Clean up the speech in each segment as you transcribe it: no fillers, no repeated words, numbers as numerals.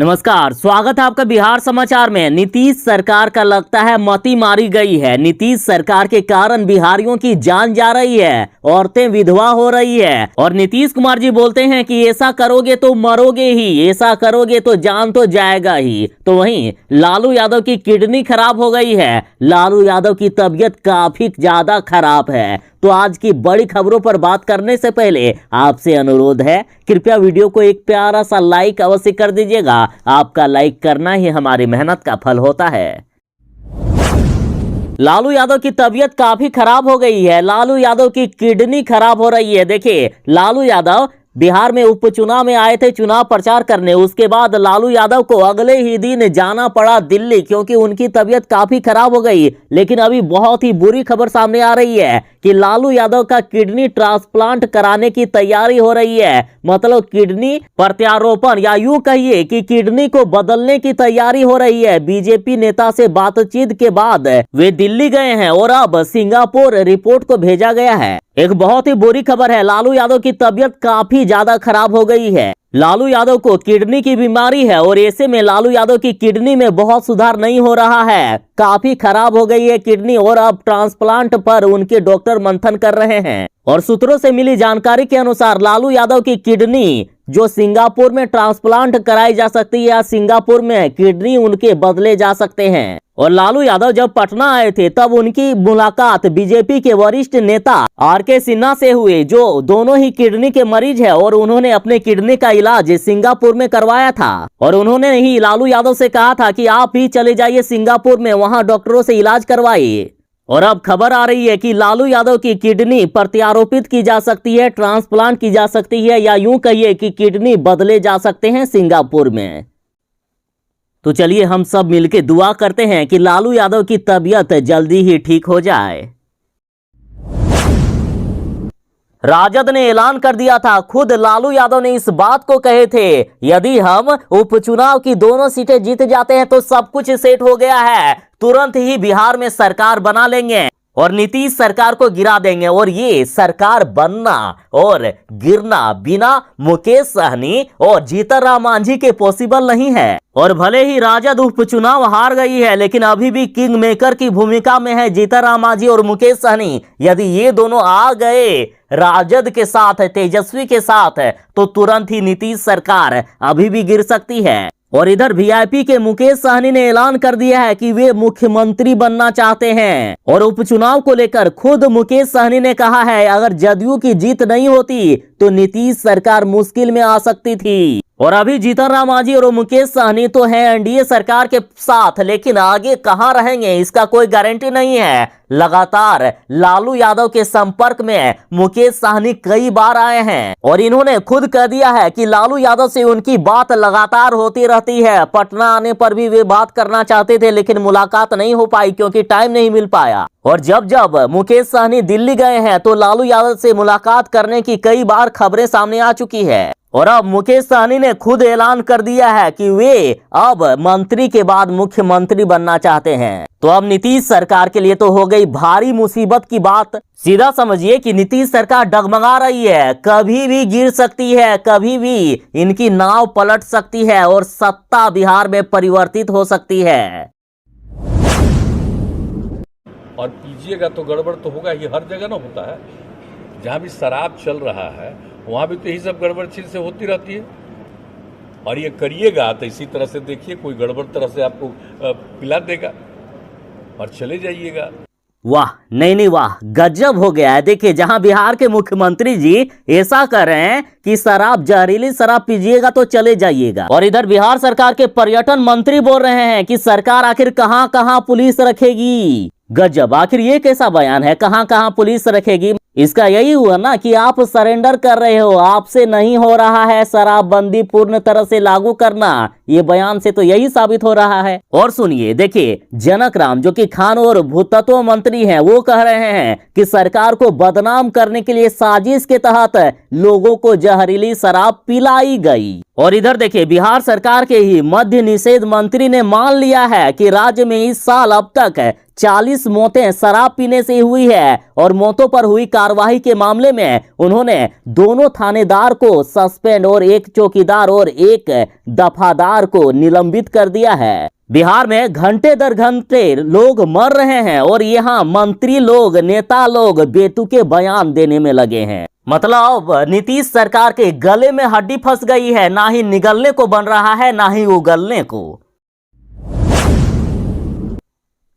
नमस्कार, स्वागत है आपका बिहार समाचार में। नीतीश सरकार का लगता है मती मारी गई है। नीतीश सरकार के कारण बिहारियों की जान जा रही है, औरतें विधवा हो रही है। और नीतीश कुमार जी बोलते हैं कि ऐसा करोगे तो मरोगे ही, ऐसा करोगे तो जान तो जाएगा ही। तो वहीं लालू यादव की किडनी खराब हो गई है। लालू यादव की तबीयत काफी ज्यादा खराब है। तो आज की बड़ी खबरों पर बात करने से पहले आपसे अनुरोध है, कृपया वीडियो को एक प्यारा सा लाइक अवश्य कर दीजिएगा। आपका लाइक करना ही हमारी मेहनत का फल होता है। लालू यादव की तबीयत काफी खराब हो गई है। लालू यादव की किडनी खराब हो रही है। देखिए, लालू यादव बिहार में उपचुनाव में आए थे चुनाव प्रचार करने। उसके बाद लालू यादव को अगले ही दिन जाना पड़ा दिल्ली, क्योंकि उनकी तबीयत काफी खराब हो गई। लेकिन अभी बहुत ही बुरी खबर सामने आ रही है कि लालू यादव का किडनी ट्रांसप्लांट कराने की तैयारी हो रही है। मतलब किडनी प्रत्यारोपण, या यूं कहिए कि किडनी को बदलने की तैयारी हो रही है। बीजेपी नेता से बातचीत के बाद वे दिल्ली गए हैं और अब सिंगापुर रिपोर्ट को भेजा गया है। एक बहुत ही बुरी खबर है, लालू यादव की तबीयत काफी ज्यादा खराब हो गई है। लालू यादव को किडनी की बीमारी है और ऐसे में लालू यादव की किडनी में बहुत सुधार नहीं हो रहा है। काफी खराब हो गई है किडनी और अब ट्रांसप्लांट पर उनके डॉक्टर मंथन कर रहे हैं। और सूत्रों से मिली जानकारी के अनुसार लालू यादव की किडनी जो सिंगापुर में ट्रांसप्लांट कराई जा सकती है या सिंगापुर में किडनी उनके बदले जा सकते हैं। और लालू यादव जब पटना आए थे तब उनकी मुलाकात बीजेपी के वरिष्ठ नेता आर.के. सिन्हा से हुई, जो दोनों ही किडनी के मरीज है और उन्होंने अपने किडनी का इलाज सिंगापुर में करवाया था। और उन्होंने ही लालू यादव से कहा था कि आप ही चले जाइए सिंगापुर में, वहां डॉक्टरों से इलाज करवाइए। और अब खबर आ रही है कि लालू यादव की किडनी प्रत्यारोपित की जा सकती है, ट्रांसप्लांट की जा सकती है, या यूं कहिए कि किडनी बदले जा सकते हैं सिंगापुर में। तो चलिए हम सब मिलकर दुआ करते हैं कि लालू यादव की तबीयत जल्दी ही ठीक हो जाए। राजद ने ऐलान कर दिया था, खुद लालू यादव ने इस बात को कहे थे, यदि हम उपचुनाव की दोनों सीटें जीत जाते हैं तो सब कुछ सेट हो गया है, तुरंत ही बिहार में सरकार बना लेंगे और नीतीश सरकार को गिरा देंगे। और ये सरकार बनना और गिरना बिना मुकेश सहनी और जीतन राम मांझी के पॉसिबल नहीं है। और भले ही राजद उपचुनाव हार गई है, लेकिन अभी भी किंग मेकर की भूमिका में है जीतन राम मांझी और मुकेश सहनी। यदि ये दोनों आ गए राजद के साथ, तेजस्वी के साथ, तो तुरंत ही नीतीश सरकार अभी भी गिर सकती है। और इधर वीआईपी के मुकेश सहनी ने ऐलान कर दिया है कि वे मुख्यमंत्री बनना चाहते हैं। और उपचुनाव को लेकर खुद मुकेश सहनी ने कहा है, अगर जदयू की जीत नहीं होती तो नीतीश सरकार मुश्किल में आ सकती थी। और अभी जीतन राम मांझी और मुकेश सहनी तो हैं एनडीए सरकार के साथ, लेकिन आगे कहां रहेंगे इसका कोई गारंटी नहीं है। लगातार लालू यादव के संपर्क में मुकेश सहनी कई बार आए हैं और इन्होंने खुद कह दिया है कि लालू यादव से उनकी बात लगातार होती रहती है। पटना आने पर भी वे बात करना चाहते थे, लेकिन मुलाकात नहीं हो पाई क्योंकि टाइम नहीं मिल पाया। और जब जब मुकेश सहनी दिल्ली गए हैं तो लालू यादव से मुलाकात करने की कई बार खबरें सामने आ चुकी है। और अब मुकेश सहनी ने खुद ऐलान कर दिया है कि वे अब मंत्री के बाद मुख्यमंत्री बनना चाहते हैं। तो अब नीतीश सरकार के लिए तो हो गई भारी मुसीबत की बात। सीधा समझिए कि नीतीश सरकार डगमगा रही है, कभी भी गिर सकती है, कभी भी इनकी नाव पलट सकती है और सत्ता बिहार में परिवर्तित हो सकती है। और पीजिएगा तो गड़बड़ तो होगा ही, हर जगह ना होता है। जहाँ भी शराब चल रहा है वहाँ भी तो यही सब गड़बड़ चीज से होती रहती है। और ये करिएगा तो इसी तरह से देखिए, कोई गड़बड़ तरह से आपको पिला देगा और चले जाइएगा। वाह, नहीं वाह, गजब हो गया है। देखिए, जहां बिहार के मुख्यमंत्री जी ऐसा कर रहे हैं कि शराब, जहरीली शराब पीजिएगा तो चले जाइएगा, और इधर बिहार सरकार के पर्यटन मंत्री बोल रहे हैं कि सरकार आखिर कहां कहां पुलिस रखेगी। गजब, आखिर ये कैसा बयान है, कहां कहां पुलिस रखेगी। इसका यही हुआ ना कि आप सरेंडर कर रहे हो, आपसे नहीं हो रहा है शराबबंदी पूर्ण तरह से लागू करना। ये बयान से तो यही साबित हो रहा है। और सुनिए, देखिए, जनक राम जो कि खान और भूतत्व मंत्री हैं, वो कह रहे हैं कि सरकार को बदनाम करने के लिए साजिश के तहत लोगों को जहरीली शराब पिलाई गई। और इधर देखिए बिहार सरकार के ही मद्य निषेध मंत्री ने मान लिया है कि राज्य में इस साल अब तक 40 मौतें शराब पीने से हुई है और मौतों पर हुई कार्रवाई के मामले में उन्होंने दोनों थानेदार को सस्पेंड और एक चौकीदार और एक दफादार को निलंबित कर दिया है। बिहार में घंटे दर घंटे लोग मर रहे हैं और यहाँ मंत्री लोग नेता लोग बेतुके बयान देने में लगे हैं। मतलब नीतीश सरकार के गले में हड्डी फंस गई है, ना ही निगलने को बन रहा है ना ही उगलने को।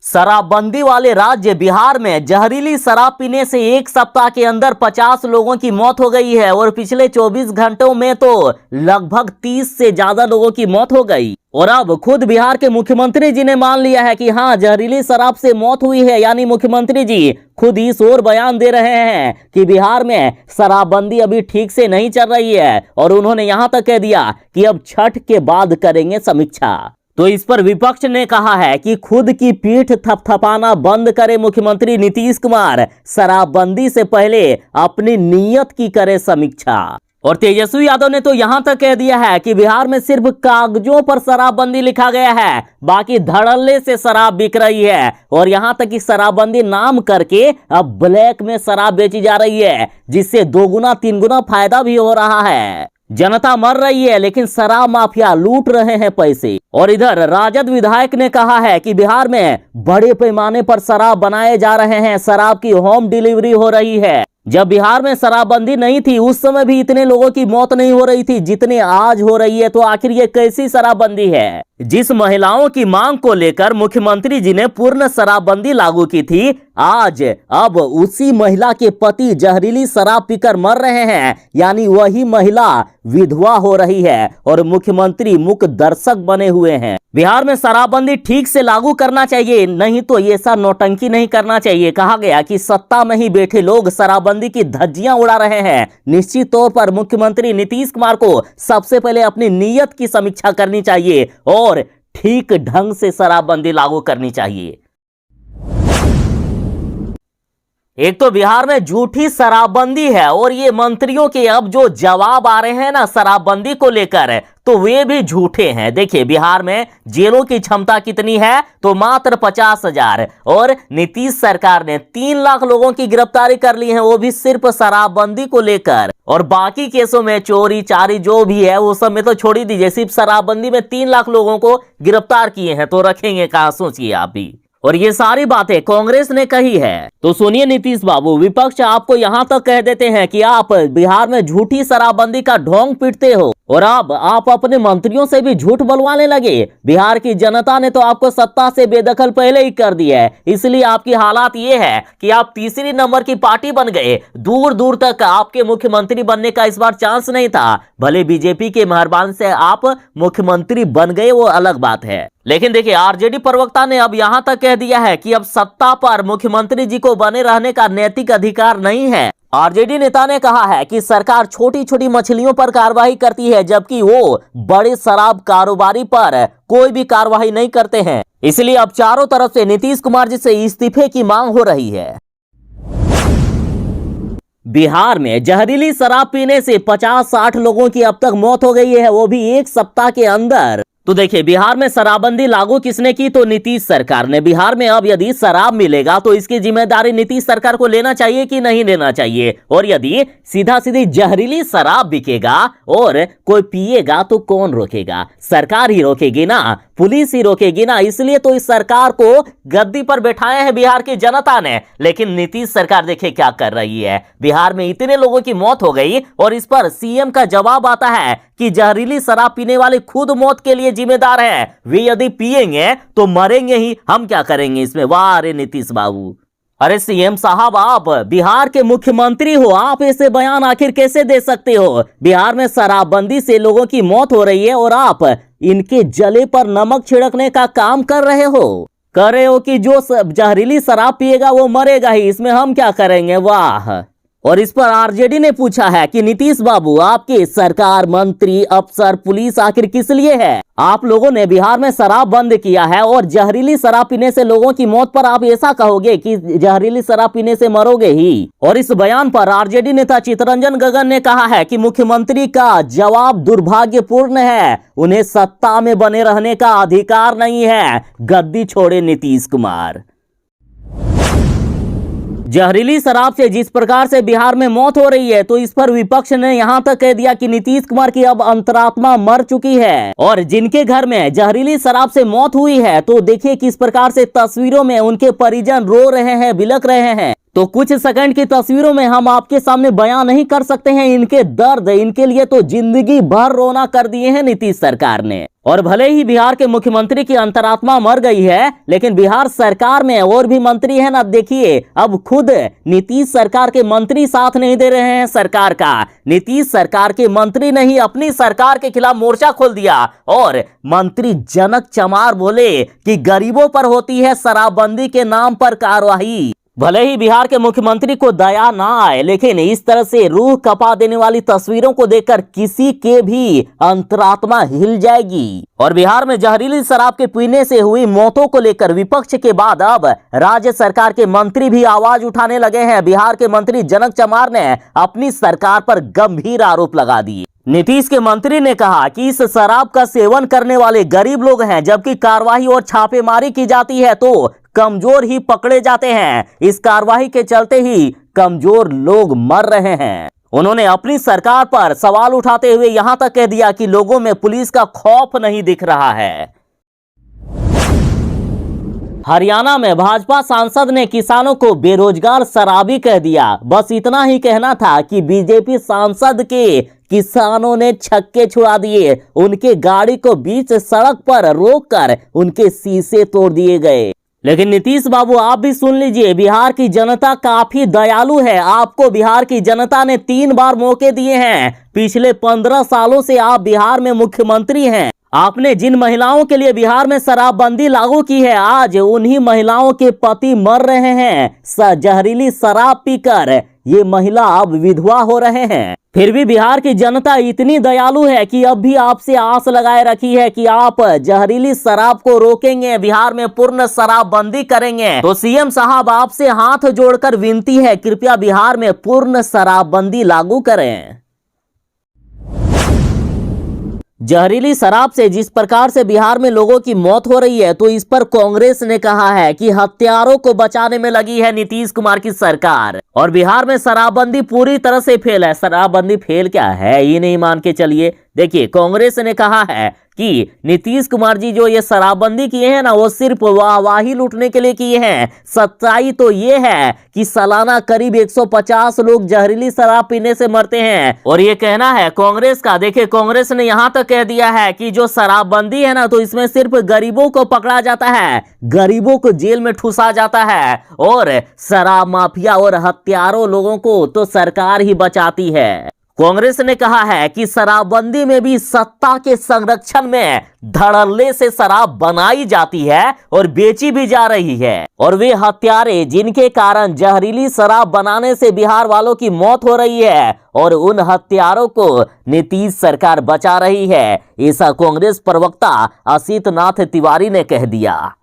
शराबबंदी वाले राज्य बिहार में जहरीली शराब पीने से एक सप्ताह के अंदर 50 लोगों की मौत हो गई है और पिछले 24 घंटों में तो लगभग 30 से ज्यादा लोगों की मौत हो गई। और अब खुद बिहार के मुख्यमंत्री जी ने मान लिया है कि हाँ जहरीली शराब से मौत हुई है, यानी मुख्यमंत्री जी खुद इस ओर बयान दे रहे हैं कि बिहार में शराबबंदी अभी ठीक से नहीं चल रही है और उन्होंने यहां तक कह दिया कि अब छठ के बाद करेंगे समीक्षा। तो इस पर विपक्ष ने कहा है कि खुद की पीठ थपथपाना बंद करे मुख्यमंत्री नीतीश कुमार, शराबबंदी से पहले अपनी नीयत की करे समीक्षा। और तेजस्वी यादव ने तो यहां तक कह दिया है कि बिहार में सिर्फ कागजों पर शराबबंदी लिखा गया है, बाकी धड़ल्ले से शराब बिक रही है और यहां तक कि शराबबंदी नाम करके अब ब्लैक में शराब बेची जा रही है, जिससे 2 गुना 3 गुना फायदा भी हो रहा है। जनता मर रही है लेकिन शराब माफिया लूट रहे हैं पैसे। और इधर राजद विधायक ने कहा है कि बिहार में बड़े पैमाने पर शराब बनाए जा रहे हैं, शराब की होम डिलीवरी हो रही है। जब बिहार में शराबबंदी नहीं थी उस समय भी इतने लोगों की मौत नहीं हो रही थी जितने आज हो रही है। तो आखिर ये कैसी शराबबंदी है? जिस महिलाओं की मांग को लेकर मुख्यमंत्री जी ने पूर्ण शराबबंदी लागू की थी, आज अब उसी महिला के पति जहरीली शराब पीकर मर रहे हैं, यानी वही महिला विधवा हो रही है और मुख्यमंत्री मूक दर्शक बने हुए हैं। बिहार में शराबबंदी ठीक से लागू करना चाहिए, नहीं तो ये सब नौटंकी नहीं करना चाहिए। कहा गया कि सत्ता में ही बैठे लोग शराबबंदी की धज्जियां उड़ा रहे हैं। निश्चित तौर पर मुख्यमंत्री नीतीश कुमार को सबसे पहले अपनी नीयत की समीक्षा करनी चाहिए और ठीक ढंग से शराबबंदी लागू करनी चाहिए। एक तो बिहार में झूठी शराबबंदी है और ये मंत्रियों के अब जो जवाब आ रहे हैं ना शराबबंदी को लेकर, तो वे भी झूठे हैं। देखिए बिहार में जेलों की क्षमता कितनी है, तो मात्र 50,000 और नीतीश सरकार ने 3 लाख लोगों की गिरफ्तारी कर ली है, वो भी सिर्फ शराबबंदी को लेकर। और बाकी केसों में चोरी चारी जो भी है वो सब में तो छोड़ ही दीजिए, सिर्फ शराबबंदी में 3 लाख लोगों को गिरफ्तार किए हैं, तो रखेंगे कहां, सोचिए आप भी। और ये सारी बातें कांग्रेस ने कही है। तो सुनिए नीतीश बाबू, विपक्ष आपको यहां तक कह देते हैं कि आप बिहार में झूठी शराबबंदी का ढोंग पीटते हो और अब आप अपने मंत्रियों से भी झूठ बुलवाने लगे। बिहार की जनता ने तो आपको सत्ता से बेदखल पहले ही कर दिया है, इसलिए आपकी हालात ये है कि आप तीसरी नंबर की पार्टी बन गए। दूर दूर तक आपके मुख्यमंत्री बनने का इस बार चांस नहीं था। भले बीजेपी के मेहरबानी से आप मुख्यमंत्री बन गए, वो अलग बात है, लेकिन देखिए आरजेडी प्रवक्ता ने अब यहां तक कह दिया है कि अब सत्ता पर मुख्यमंत्री जी को बने रहने का नैतिक अधिकार नहीं है। आरजेडी नेता ने कहा है कि सरकार छोटी छोटी मछलियों पर कार्रवाई करती है, जबकि वो बड़े शराब कारोबारी पर कोई भी कार्रवाई नहीं करते हैं। इसलिए अब चारों तरफ से नीतीश कुमार जी से इस्तीफे की मांग हो रही है। बिहार में जहरीली शराब पीने से 50-60 लोगों की अब तक मौत हो गई है, वो भी एक सप्ताह के अंदर। तो देखिए बिहार में शराबबंदी लागू किसने की, तो नीतीश सरकार ने। बिहार में अब यदि शराब मिलेगा तो इसकी जिम्मेदारी नीतीश सरकार को लेना चाहिए कि नहीं लेना चाहिए। और यदि सीधा सीधी जहरीली शराब बिकेगा और कोई पिएगा तो कौन रोकेगा? सरकार ही रोकेगी ना, पुलिस ही रोकेगी ना। इसलिए तो इस सरकार को गद्दी पर बैठाए हैं बिहार की जनता ने। लेकिन नीतीश सरकार देखिए क्या कर रही है। बिहार में इतने लोगों की मौत हो गई और इस पर सीएम का जवाब आता है कि जहरीली शराब पीने वाले खुद मौत के लिए जिम्मेदार हैं, वे यदि पिएंगे तो मरेंगे ही, हम क्या करेंगे इसमें? वाह रे नीतीश बाबू। अरे सीएम साहब, आप बिहार के मुख्यमंत्री हो, आप ऐसे बयान आखिर कैसे दे सकते हो? बिहार में शराबबंदी से लोगों की मौत हो रही है और आप इनके जले पर नमक छिड़कने का काम कर रहे हो कि जो जहरीली शराब पिएगा वो मरेगा ही, इसमें हम क्या करेंगे? वाह। और इस पर आरजेडी ने पूछा है कि नीतीश बाबू, आपकी सरकार, मंत्री, अफसर, पुलिस आखिर किस लिए है? आप लोगों ने बिहार में शराब बंद किया है और जहरीली शराब पीने से लोगों की मौत पर आप ऐसा कहोगे कि जहरीली शराब पीने से मरोगे ही। और इस बयान पर आरजेडी नेता चितरंजन गगन ने कहा है कि मुख्यमंत्री का जवाब दुर्भाग्यपूर्ण है, उन्हें सत्ता में बने रहने का अधिकार नहीं है, गद्दी छोड़े नीतीश कुमार। जहरीली शराब से जिस प्रकार से बिहार में मौत हो रही है, तो इस पर विपक्ष ने यहां तक कह दिया कि नीतीश कुमार की अब अंतरात्मा मर चुकी है। और जिनके घर में जहरीली शराब से मौत हुई है, तो देखिए किस प्रकार से तस्वीरों में उनके परिजन रो रहे हैं, बिलख रहे हैं। तो कुछ सेकंड की तस्वीरों में हम आपके सामने बयान नहीं कर सकते हैं इनके दर्द। इनके लिए तो जिंदगी भर रोना कर दिए हैं नीतीश सरकार ने। और भले ही बिहार के मुख्यमंत्री की अंतरात्मा मर गई है, लेकिन बिहार सरकार में और भी मंत्री हैं ना। देखिए अब खुद नीतीश सरकार के मंत्री साथ नहीं दे रहे हैं सरकार का। नीतीश सरकार के मंत्री ने ही अपनी सरकार के खिलाफ मोर्चा खोल दिया और मंत्री जनक चमार बोले कि गरीबों पर होती है शराबबंदी के नाम पर कार्रवाई। भले ही बिहार के मुख्यमंत्री को दया ना आए, लेकिन इस तरह से रूह कपा देने वाली तस्वीरों को देखकर किसी के भी अंतरात्मा हिल जाएगी। और बिहार में जहरीली शराब के पीने से हुई मौतों को लेकर विपक्ष के बाद अब राज्य सरकार के मंत्री भी आवाज उठाने लगे हैं। बिहार के मंत्री जनक चमार ने अपनी सरकार पर गंभीर आरोप लगा दिए। नीतीश के मंत्री ने कहा कि इस शराब का सेवन करने वाले गरीब लोग हैं, जबकि कार्रवाई और छापेमारी की जाती है तो कमजोर ही पकड़े जाते हैं। इस कार्रवाई के चलते ही कमजोर लोग मर रहे हैं। उन्होंने अपनी सरकार पर सवाल उठाते हुए यहां तक कह दिया कि लोगों में पुलिस का खौफ नहीं दिख रहा है। हरियाणा में भाजपा सांसद ने किसानों को बेरोजगार शराबी कह दिया। बस इतना ही कहना था कि बीजेपी सांसद के किसानों ने छक्के छुड़ा दिए। उनके गाड़ी को बीच सड़क पर रोककर उनके शीशे तोड़ दिए गए। लेकिन नीतीश बाबू, आप भी सुन लीजिए, बिहार की जनता काफी दयालु है। आपको बिहार की जनता ने 3 बार मौके दिए हैं। पिछले 15 सालों से आप बिहार में मुख्यमंत्री हैं। आपने जिन महिलाओं के लिए बिहार में शराबबंदी लागू की है, आज उन्हीं महिलाओं के पति मर रहे हैं जहरीली शराब पीकर। ये महिला अब विधवा हो रहे हैं। फिर भी बिहार की जनता इतनी दयालु है कि अब भी आपसे आस लगाए रखी है कि आप जहरीली शराब को रोकेंगे, बिहार में पूर्ण शराबबंदी करेंगे। तो सीएम साहब, आपसे हाथ जोड़कर विनती है, कृपया बिहार में पूर्ण शराबबंदी लागू करें। जहरीली शराब से जिस प्रकार से बिहार में लोगों की मौत हो रही है, तो इस पर कांग्रेस ने कहा है कि हत्यारों को बचाने में लगी है नीतीश कुमार की सरकार। और बिहार में शराबबंदी पूरी तरह से फेल है। शराबबंदी फेल क्या है, ये नहीं मान के चलिए। देखिए, कांग्रेस ने कहा है कि नीतीश कुमार जी जो ये शराबबंदी किए हैं ना, वो सिर्फ वाहवाही लूटने के लिए किए हैं। सच्चाई तो ये है कि सालाना करीब 150 लोग जहरीली शराब पीने से मरते हैं। और ये कहना है कांग्रेस का। देखिए, कांग्रेस ने यहां तक कह दिया है कि जो शराबबंदी है ना, तो इसमें सिर्फ गरीबों को पकड़ा जाता है, गरीबों को जेल में ठूसा जाता है, और शराब माफिया और हत्यारों लोगों को तो सरकार ही बचाती है। कांग्रेस ने कहा है कि शराबबंदी में भी सत्ता के संरक्षण में धड़ल्ले से शराब बनाई जाती है और बेची भी जा रही है। और वे हत्यारे जिनके कारण जहरीली शराब बनाने से बिहार वालों की मौत हो रही है, और उन हत्यारों को नीतीश सरकार बचा रही है, ऐसा कांग्रेस प्रवक्ता असित नाथ तिवारी ने कह दिया।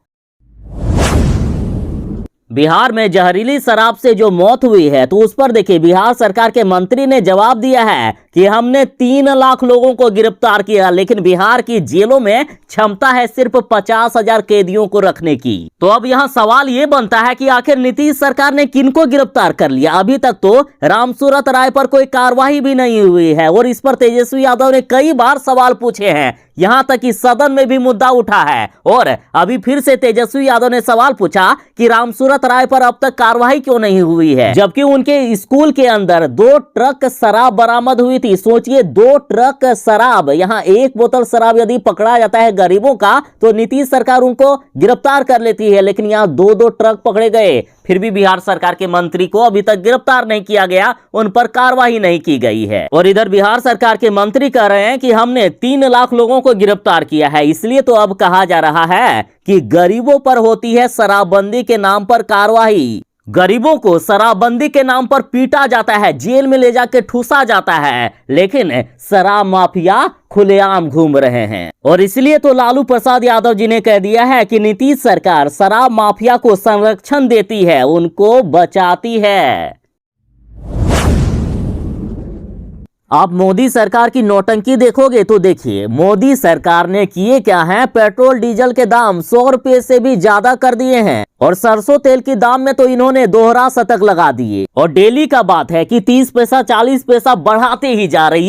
बिहार में जहरीली शराब से जो मौत हुई है, तो उस पर देखिए बिहार सरकार के मंत्री ने जवाब दिया है कि हमने 3 लाख लोगों को गिरफ्तार किया, लेकिन बिहार की जेलों में क्षमता है सिर्फ 50,000 कैदियों को रखने की। तो अब यहाँ सवाल ये बनता है कि आखिर नीतीश सरकार ने किनको गिरफ्तार कर लिया? अभी तक तो रामसूरत राय पर कोई कार्रवाई भी नहीं हुई है, और इस पर तेजस्वी यादव ने कई बार सवाल पूछे हैं, यहां तक कि सदन में भी मुद्दा उठा है। और अभी फिर से तेजस्वी यादव ने सवाल पूछा कि रामसूरत राय पर अब तक कार्रवाई क्यों नहीं हुई है, जबकि उनके स्कूल के अंदर 2 ट्रक शराब बरामद हुई थी। सोचिए, 2 ट्रक शराब। यहाँ 1 बोतल शराब यदि पकड़ा जाता है गरीबों का, तो नीतीश सरकार उनको गिरफ्तार कर लेती है, लेकिन यहाँ 2-2 ट्रक पकड़े गए। फिर भी बिहार सरकार के मंत्री को अभी तक गिरफ्तार नहीं किया गया, उन पर कार्रवाई नहीं की गई है। और इधर बिहार सरकार के मंत्री कह रहे हैं कि हमने 3 लाख लोगों को गिरफ्तार किया है, इसलिए तो अब कहा जा रहा है कि गरीबों पर होती है शराबबंदी के नाम पर कार्रवाई। गरीबों को शराबबंदी के नाम पर पीटा जाता है, जेल में ले जाके ठूसा जाता है, लेकिन शराब माफिया खुलेआम घूम रहे हैं। और इसलिए तो लालू प्रसाद यादव जी ने कह दिया है कि नीतीश सरकार शराब माफिया को संरक्षण देती है, उनको बचाती है। आप मोदी सरकार की नौटंकी देखोगे तो देखिए मोदी सरकार ने किए क्या है। पेट्रोल डीजल के दाम 100 रुपए से भी ज्यादा कर दिए हैं और सरसों तेल के दाम में तो इन्होंने दोहरा शतक लगा दिए। और डेली का बात है कि 30 पैसा 40 पैसा बढ़ाते ही जा रही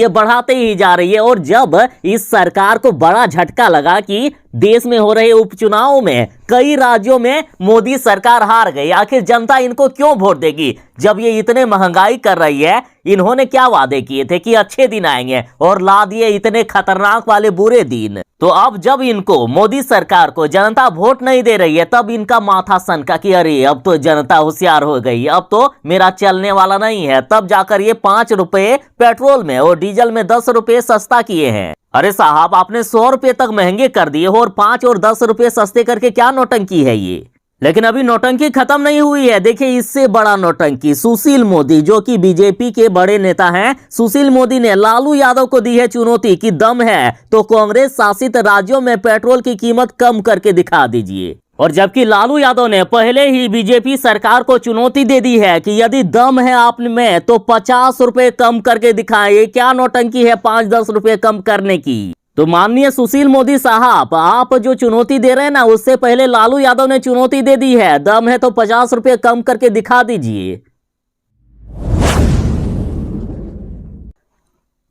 है। और जब इस सरकार को बड़ा झटका लगा कि देश में हो रहे उपचुनाव में कई राज्यों में मोदी सरकार हार गई, आखिर जनता इनको क्यों वोट देगी जब ये इतने महंगाई कर रही है। इन्होंने क्या वादे किए थे कि अच्छे दिन आएंगे और ला दिए इतने खतरनाक वाले बुरे दिन। तो अब जब इनको मोदी सरकार को जनता वोट नहीं दे रही है तब इनका माथा सनका कि अरे अब तो जनता होशियार हो गई, अब तो मेरा चलने वाला नहीं है। तब जाकर ये 5 रुपए पेट्रोल में और डीजल में 10 रुपए सस्ता किए हैं। अरे साहब, आपने 100 रुपए तक महंगे कर दिए हो और 5 और 10 रुपए सस्ते करके क्या नौटंकी है ये। लेकिन अभी नौटंकी खत्म नहीं हुई है। देखिए इससे बड़ा नौटंकी सुशील मोदी, जो कि बीजेपी के बड़े नेता हैं, सुशील मोदी ने लालू यादव को दी है चुनौती कि दम है तो कांग्रेस शासित राज्यों में पेट्रोल की कीमत कम करके दिखा दीजिए। और जबकि लालू यादव ने पहले ही बीजेपी सरकार को चुनौती दे दी है कि यदि दम है आप में तो 50 रुपए कम करके दिखाएं। क्या नौटंकी है 5-10 रुपए कम करने की। तो माननीय सुशील मोदी साहब, आप जो चुनौती दे रहे हैं ना, उससे पहले लालू यादव ने चुनौती दे दी है। दम है तो 50 रुपए कम करके दिखा दीजिए।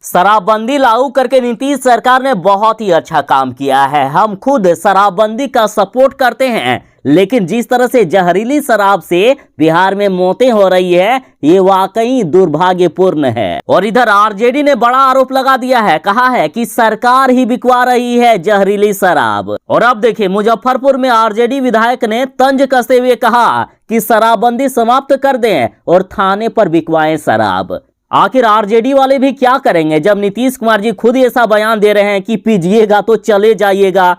शराबबंदी लागू करके नीतीश सरकार ने बहुत ही अच्छा काम किया है। हम खुद शराबबंदी का सपोर्ट करते हैं, लेकिन जिस तरह से जहरीली शराब से बिहार में मौतें हो रही है ये वाकई दुर्भाग्यपूर्ण है। और इधर आरजेडी ने बड़ा आरोप लगा दिया है, कहा है कि सरकार ही बिकवा रही है जहरीली शराब। और अब देखिए मुजफ्फरपुर में आरजेडी विधायक ने तंज कसते हुए कहा कि शराबबंदी समाप्त कर दें और थाने पर बिकवाएं शराब। आखिर आरजेडी वाले भी क्या करेंगे जब नीतीश कुमार जी खुद ऐसा बयान दे रहे हैं कि पीजिएगा तो चले जाइएगा।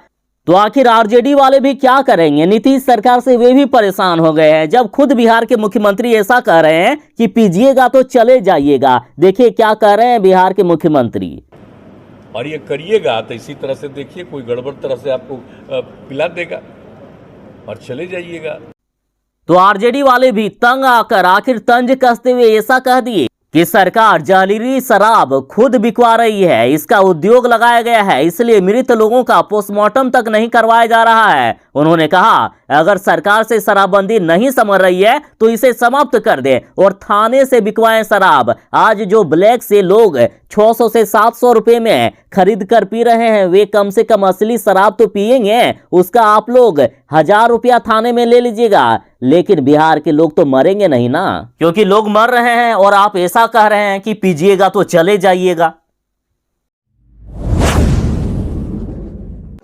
तो आखिर आरजेडी वाले भी क्या करेंगे। नीतीश सरकार से वे भी परेशान हो गए हैं जब खुद बिहार के मुख्यमंत्री ऐसा कह रहे हैं कि पीजिएगा तो चले जाइएगा। देखिए क्या कह रहे हैं बिहार के मुख्यमंत्री। और ये करिएगा तो इसी तरह से देखिए कोई गड़बड़ तरह से आपको पिला देगा और चले जाइएगा। तो आरजेडी वाले भी तंग आकर आखिर तंज कसते हुए ऐसा कह दिए कि सरकार जहरीली शराब खुद बिकवा रही है, इसका उद्योग लगाया गया है, इसलिए मृत लोगों का पोस्टमार्टम तक नहीं करवाया जा रहा है। उन्होंने कहा अगर सरकार से शराबबंदी नहीं समझ रही है तो इसे समाप्त कर दे और थाने से बिकवाएं शराब। आज जो ब्लैक से लोग 600 से 700 रुपए में खरीद कर पी रहे हैं वे कम से कम असली शराब तो पिएंगे। उसका आप लोग 1000 रुपया थाने में ले लीजिएगा, लेकिन बिहार के लोग तो मरेंगे नहीं ना, क्योंकि लोग मर रहे हैं और आप ऐसा कह रहे हैं कि पीजिएगा तो चले जाइएगा।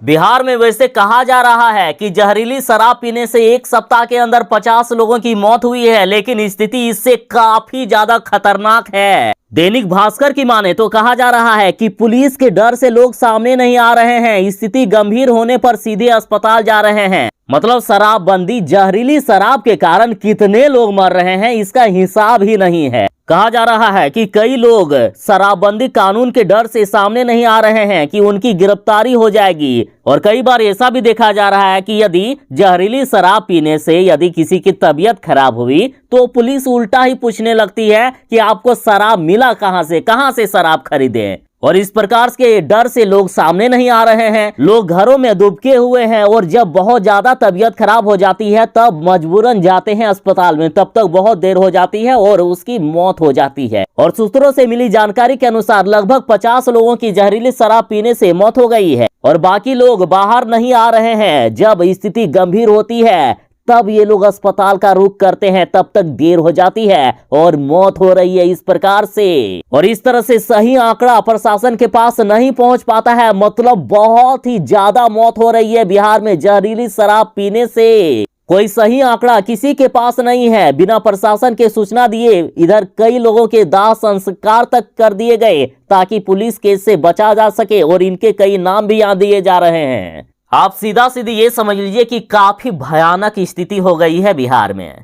बिहार में वैसे कहा जा रहा है कि जहरीली शराब पीने से 1 सप्ताह के अंदर 50 लोगों की मौत हुई है, लेकिन स्थिति इससे काफी ज्यादा खतरनाक है। दैनिक भास्कर की माने तो कहा जा रहा है कि पुलिस के डर से लोग सामने नहीं आ रहे हैं, स्थिति गंभीर होने पर सीधे अस्पताल जा रहे हैं। मतलब शराबबंदी जहरीली शराब के कारण कितने लोग मर रहे हैं इसका हिसाब ही नहीं है। कहा जा रहा है कि कई लोग शराबबंदी कानून के डर से सामने नहीं आ रहे हैं कि उनकी गिरफ्तारी हो जाएगी। और कई बार ऐसा भी देखा जा रहा है कि यदि जहरीली शराब पीने से यदि किसी की तबीयत खराब हुई तो पुलिस उल्टा ही पूछने लगती है कि आपको शराब मिला कहां से शराब खरीदे। और इस प्रकार के डर से लोग सामने नहीं आ रहे हैं, लोग घरों में दुबके हुए हैं और जब बहुत ज्यादा तबीयत खराब हो जाती है तब मजबूरन जाते हैं अस्पताल में, तब तक बहुत देर हो जाती है और उसकी मौत हो जाती है। और सूत्रों से मिली जानकारी के अनुसार लगभग 50 लोगों की जहरीली शराब पीने से मौत हो गई है और बाकी लोग बाहर नहीं आ रहे हैं। जब स्थिति गंभीर होती है तब ये लोग अस्पताल का रुख करते हैं, तब तक देर हो जाती है और मौत हो रही है इस प्रकार से। और इस तरह से सही आंकड़ा प्रशासन के पास नहीं पहुंच पाता है, मतलब बहुत ही ज्यादा मौत हो रही है बिहार में जहरीली शराब पीने से। कोई सही आंकड़ा किसी के पास नहीं है। बिना प्रशासन के सूचना दिए इधर कई लोगों के दाह संस्कार तक कर दिए गए ताकि पुलिस केस से बचा जा सके और इनके कई नाम भी यहाँ दिए जा रहे हैं। आप सीधा सीधी ये समझ लीजिए कि काफी भयानक स्थिति हो गई है बिहार में।